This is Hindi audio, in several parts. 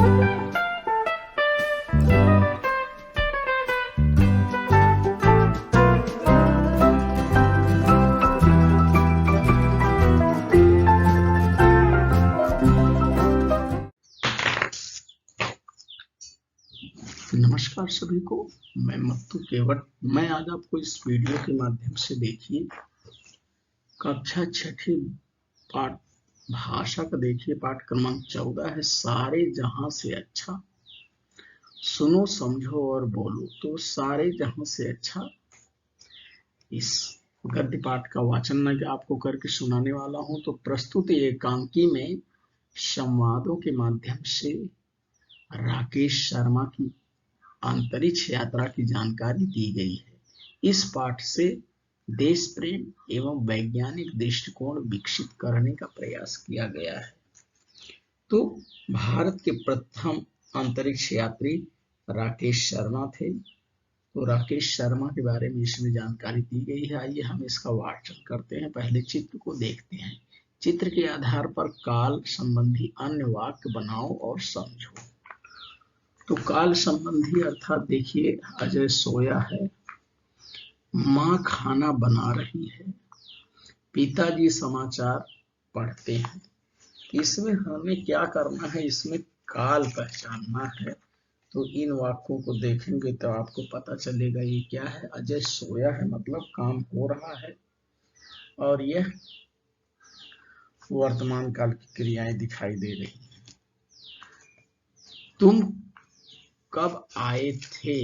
नमस्कार सभी को, मैं मत्तू केवट। मैं आज आपको इस वीडियो के माध्यम से देखिए कक्षा छठी पाठ भाषा का देखिए पाठ क्रमांक 14 है, सारे जहां से अच्छा। सुनो, समझो और बोलो। तो सारे जहां से अच्छा, इस गद्य पाठ का वाचन मैं आपको करके सुनाने वाला हूं। तो प्रस्तुत एकांकी में संवादों के माध्यम से राकेश शर्मा की अंतरिक्ष यात्रा की जानकारी दी गई है। इस पाठ से देश प्रेम एवं वैज्ञानिक दृष्टिकोण विकसित करने का प्रयास किया गया है। तो भारत के प्रथम अंतरिक्ष यात्री राकेश शर्मा थे। तो राकेश शर्मा के बारे में इसमें जानकारी दी गई है। आइए हम इसका वाचन करते हैं। पहले चित्र को देखते हैं। चित्र के आधार पर काल संबंधी अन्य वाक्य बनाओ और समझो। तो काल संबंधी अर्थात देखिए, अजय सोया है, माँ खाना बना रही है, पिताजी समाचार पढ़ते हैं। इसमें हमें क्या करना है, इसमें काल पहचानना है। तो इन वाक्यों को देखेंगे तो आपको पता चलेगा ये क्या है। अजय सोया है मतलब काम हो रहा है, और यह वर्तमान काल की क्रियाएं दिखाई दे रही हैं। तुम कब आए थे,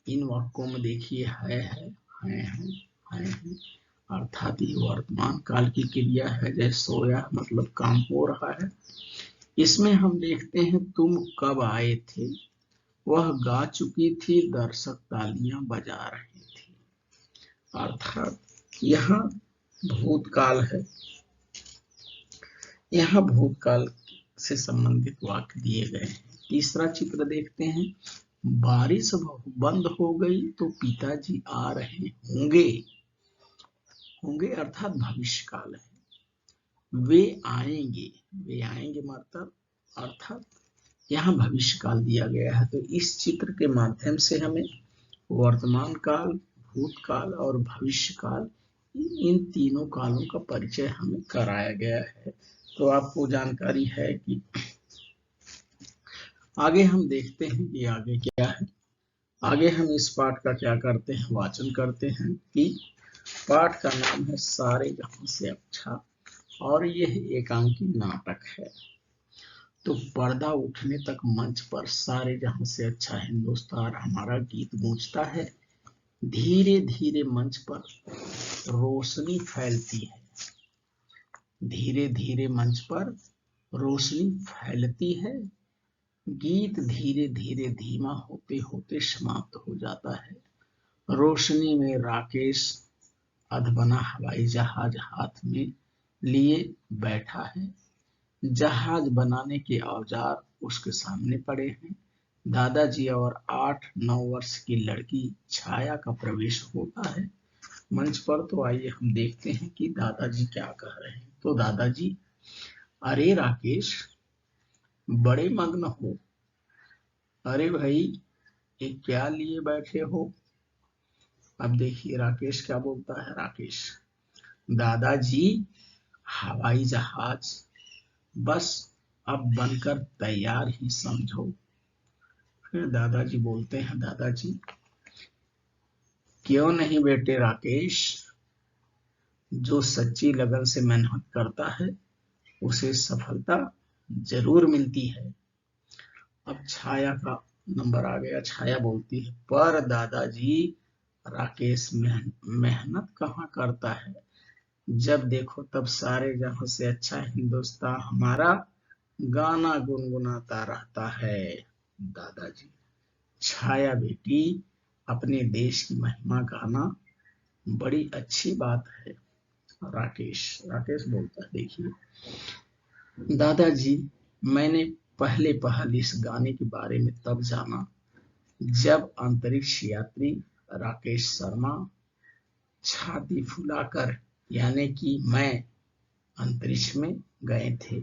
इन वाक्यों में देखिए है अर्थात ये वर्तमान काल की क्रिया है। जैसे सोया मतलब काम हो रहा है। इसमें हम देखते हैं तुम कब आए थे, वह गा चुकी थी, दर्शक तालियां बजा रहे थे। अर्थात यहाँ भूतकाल है, यहाँ भूतकाल से संबंधित वाक्य दिए गए हैं। तीसरा चित्र देखते हैं। बारिश बंद हो गई तो पिताजी आ रहे होंगे। होंगे अर्थात भविष्य काल है। वे आएंगे मतलब अर्थात यहाँ भविष्य काल दिया गया है। तो इस चित्र के माध्यम से हमें वर्तमान काल, भूतकाल और भविष्य काल, इन तीनों कालों का परिचय हमें कराया गया है। तो आपको जानकारी है कि आगे हम देखते हैं कि आगे क्या है। आगे हम इस पाठ का क्या करते हैं, वाचन करते हैं कि पाठ का नाम है सारे जहां से अच्छा, और यह एकांकी नाटक है। तो पर्दा उठने तक मंच पर सारे जहां से अच्छा हिंदुस्तान हमारा गीत गूंजता है। धीरे धीरे मंच पर रोशनी फैलती है, धीरे धीरे मंच पर रोशनी फैलती है। गीत धीरे धीरे धीमा होते होते समाप्त हो जाता है। रोशनी में राकेश अधबना हवाई जहाज हाथ में लिए बैठा है। जहाज बनाने के औजार उसके सामने पड़े हैं। दादाजी और 8-9 वर्ष की लड़की छाया का प्रवेश होता है मंच पर। तो आइए हम देखते हैं कि दादाजी क्या कह रहे हैं। तो दादाजी, अरे राकेश, बड़े मग्न हो। अरे भाई, ये क्या लिए बैठे हो। अब देखिए राकेश क्या बोलता है। राकेश, दादाजी, हवाई जहाज बस अब बनकर तैयार ही समझो। फिर दादाजी बोलते हैं, दादाजी, क्यों नहीं बेटे राकेश, जो सच्ची लगन से मेहनत करता है उसे सफलता जरूर मिलती है। अब छाया का नंबर आ गया। छाया बोलती है, पर दादाजी, राकेश मेहनत कहाँ करता है, जब देखो तब सारे जहां से अच्छा हिंदुस्तान हमारा गाना गुनगुनाता रहता है। दादाजी, छाया बेटी, अपने देश की महिमा गाना बड़ी अच्छी बात है। राकेश बोलता है, देखिए दादाजी, मैंने पहले इस गाने के बारे में तब जाना जब अंतरिक्ष यात्री राकेश शर्मा छाती फुलाकर, यानी कि मैं, अंतरिक्ष में गए थे।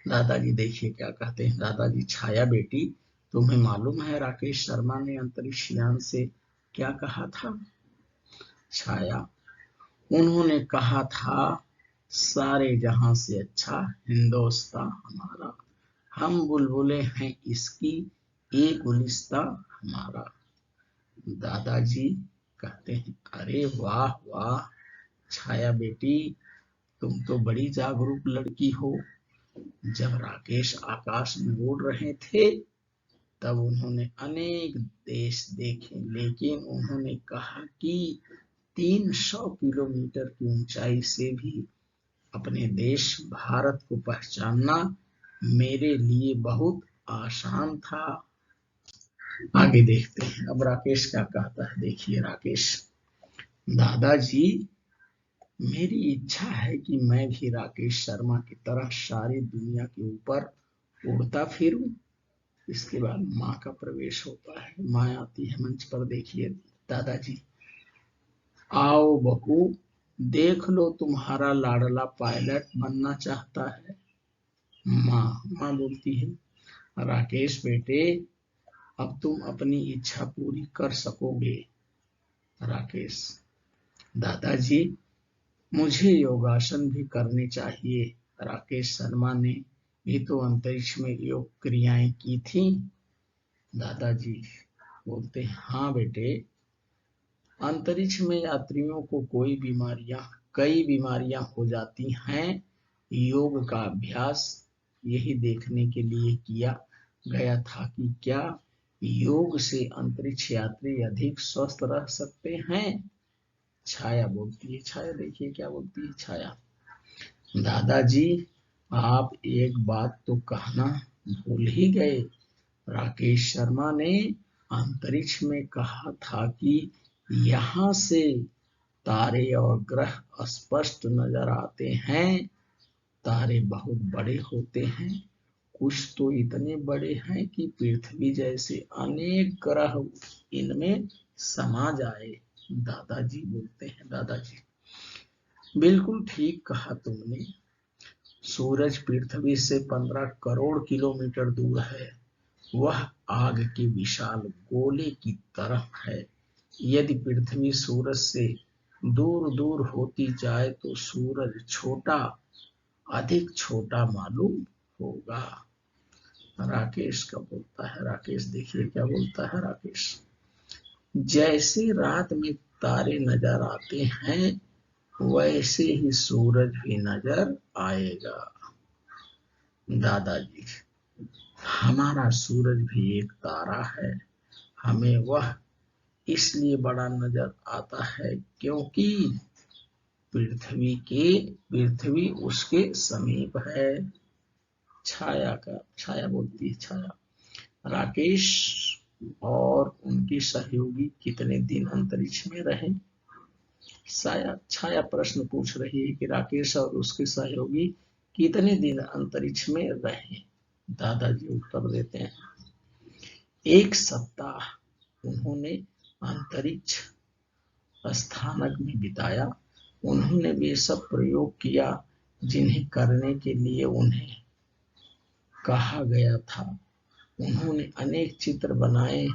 दादाजी देखिए क्या कहते हैं। दादाजी, छाया बेटी, तुम्हें मालूम है राकेश शर्मा ने अंतरिक्ष यान से क्या कहा था? छाया, उन्होंने कहा था, सारे जहां से अच्छा हिंदोस्तां हमारा, हम बुलबुलें हैं इसकी, ये गुलिस्तां हमारा। दादाजी कहते हैं, अरे वाह वाह छाया बेटी, तुम तो बड़ी जागरूक लड़की हो। जब राकेश आकाश में उड़ रहे थे तब उन्होंने अनेक देश देखे, लेकिन उन्होंने कहा कि 300 किलोमीटर की ऊंचाई से भी अपने देश भारत को पहचानना मेरे लिए बहुत आसान था। आगे देखते हैं अब राकेश क्या कहता है। देखिए राकेश, दादाजी, मेरी इच्छा है कि मैं भी राकेश शर्मा की तरह सारी दुनिया के ऊपर उड़ता फिरूं। इसके बाद माँ का प्रवेश होता है। माँ आती है मंच पर। देखिए दादाजी, आओ बहू, देख लो तुम्हारा लाडला पायलट बनना चाहता है। माँ बोलती है, राकेश बेटे, अब तुम अपनी इच्छा पूरी कर सकोगे। राकेश, दादाजी, मुझे योगासन भी करने चाहिए। राकेश शर्मा ने भी तो अंतरिक्ष में योग क्रियाएं की थी। दादाजी बोलते हैं, हाँ बेटे, अंतरिक्ष में यात्रियों को कई बीमारियां हो जाती हैं। योग का अभ्यास यही देखने के लिए किया गया था कि क्या योग से अंतरिक्ष यात्री अधिक स्वस्थ रह सकते हैं। छाया बोलती है, छाया देखिए क्या बोलती है छाया, दादाजी, आप एक बात तो कहना भूल ही गए। राकेश शर्मा ने अंतरिक्ष में कहा था कि यहाँ से तारे और ग्रह स्पष्ट नजर आते हैं। तारे बहुत बड़े होते हैं, कुछ तो इतने बड़े हैं कि पृथ्वी जैसे अनेक ग्रह इनमें समा जाए। दादाजी बोलते हैं, दादाजी, बिल्कुल ठीक कहा तुमने। सूरज पृथ्वी से 15 करोड़ किलोमीटर दूर है। वह आग के विशाल गोले की तरह है। यदि पृथ्वी सूरज से दूर दूर होती जाए तो सूरज अधिक छोटा मालूम होगा। राकेश का बोलता है, राकेश देखिए क्या बोलता है राकेश, जैसे रात में तारे नजर आते हैं वैसे ही सूरज भी नजर आएगा। दादाजी, हमारा सूरज भी एक तारा है। हमें वह इसलिए बड़ा नजर आता है क्योंकि पृथ्वी उसके समीप है। छाया बोलती है, छाया, राकेश और उनके सहयोगी कितने दिन अंतरिक्ष में रहे। छाया प्रश्न पूछ रही है कि राकेश और उसके सहयोगी कितने दिन अंतरिक्ष में रहे। दादाजी उत्तर देते हैं, 1 सप्ताह उन्होंने अंतरिक्ष स्थानक में बिताया। उन्होंने वे सब प्रयोग किया जिन्हें करने के लिए उन्हें कहा गया था। उन्होंने अनेक चित्र बनाए,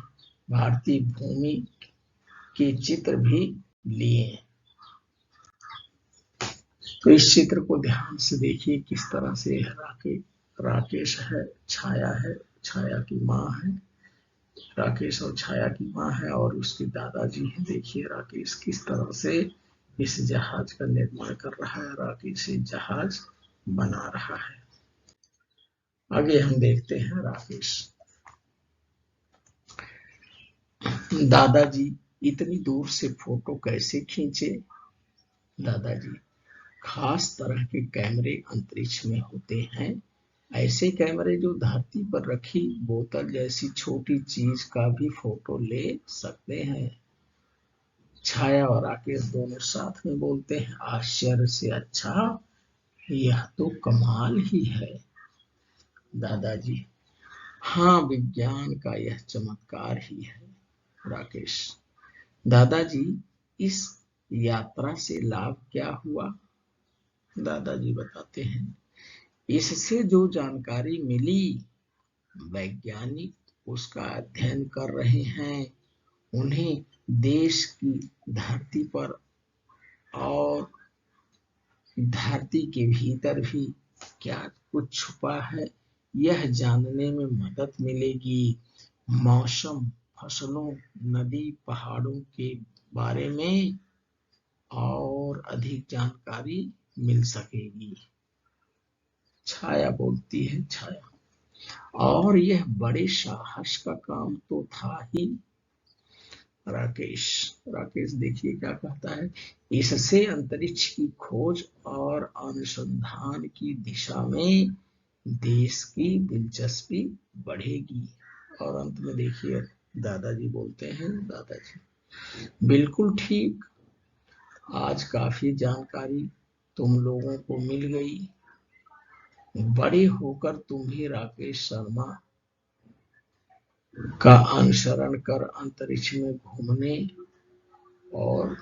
भारतीय भूमि के चित्र भी लिए। तो इस चित्र को ध्यान से देखिए किस तरह से राकेश है, छाया की माँ है, राकेश और छाया की माँ है और उसके दादाजी हैं। देखिए राकेश किस तरह से इस जहाज का निर्माण कर रहा है, राकेश इस जहाज बना रहा है। आगे हम देखते हैं राकेश, दादाजी, इतनी दूर से फोटो कैसे खींचे। दादाजी, खास तरह के कैमरे अंतरिक्ष में होते हैं। ऐसे कैमरे जो धरती पर रखी बोतल जैसी छोटी चीज का भी फोटो ले सकते हैं। छाया और राकेश दोनों साथ में बोलते हैं, आश्चर्य से अच्छा यह तो कमाल ही है। दादाजी, हाँ, विज्ञान का यह चमत्कार ही है। राकेश, दादाजी, इस यात्रा से लाभ क्या हुआ। दादाजी बताते हैं, इससे जो जानकारी मिली, वैज्ञानिक उसका अध्ययन कर रहे हैं। उन्हें देश की धरती पर और धरती के भीतर भी क्या कुछ छुपा है, यह जानने में मदद मिलेगी। मौसम, फसलों, नदी, पहाड़ों के बारे में और अधिक जानकारी मिल सकेगी। छाया बोलती है, छाया। और यह बड़े साहस का काम तो था ही। राकेश देखिए क्या कहता है, इससे अंतरिक्ष की खोज और अनुसंधान की दिशा में देश की दिलचस्पी बढ़ेगी। और अंत में देखिए दादाजी बोलते हैं, दादाजी बिल्कुल ठीक, आज काफी जानकारी तुम लोगों को मिल गई। बड़े होकर तुम भी राकेश शर्मा का अनुसरण कर अंतरिक्ष में घूमने और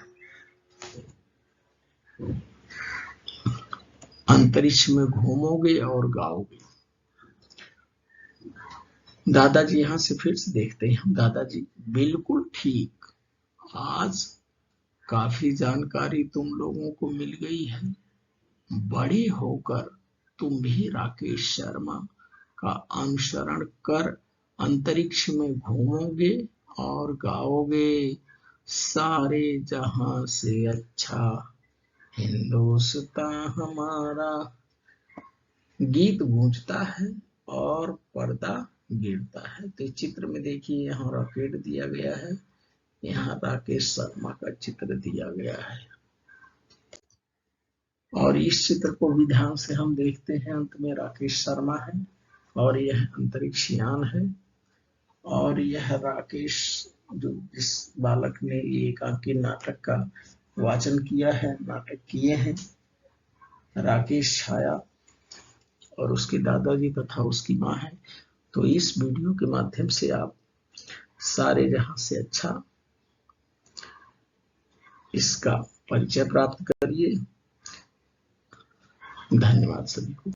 अंतरिक्ष में घूमोगे और गाओगे। दादाजी यहां से फिर से देखते हैं हम, दादाजी बिल्कुल ठीक, आज काफी जानकारी तुम लोगों को मिल गई है। बड़े होकर तुम भी राकेश शर्मा का अनुसरण कर अंतरिक्ष में घूमोगे और गाओगे, सारे जहां से अच्छा हिंदुस्तान हमारा। गीत गूंजता है और पर्दा गिरता है। तो चित्र में देखिए यहाँ रॉकेट दिया गया है, यहाँ राकेश शर्मा का चित्र दिया गया है। और इस चित्र को भी ध्यान से हम देखते हैं, अंत में राकेश शर्मा है और यह अंतरिक्ष यान है। और यह राकेश, जो इस बालक ने एकांकी नाटक का वाचन किया है, नाटक किए हैं, राकेश, छाया और उसके दादाजी तथा उसकी माँ है। तो इस वीडियो के माध्यम से आप सारे जहां से अच्छा इसका परिचय प्राप्त करिए। धन्यवाद सभी को।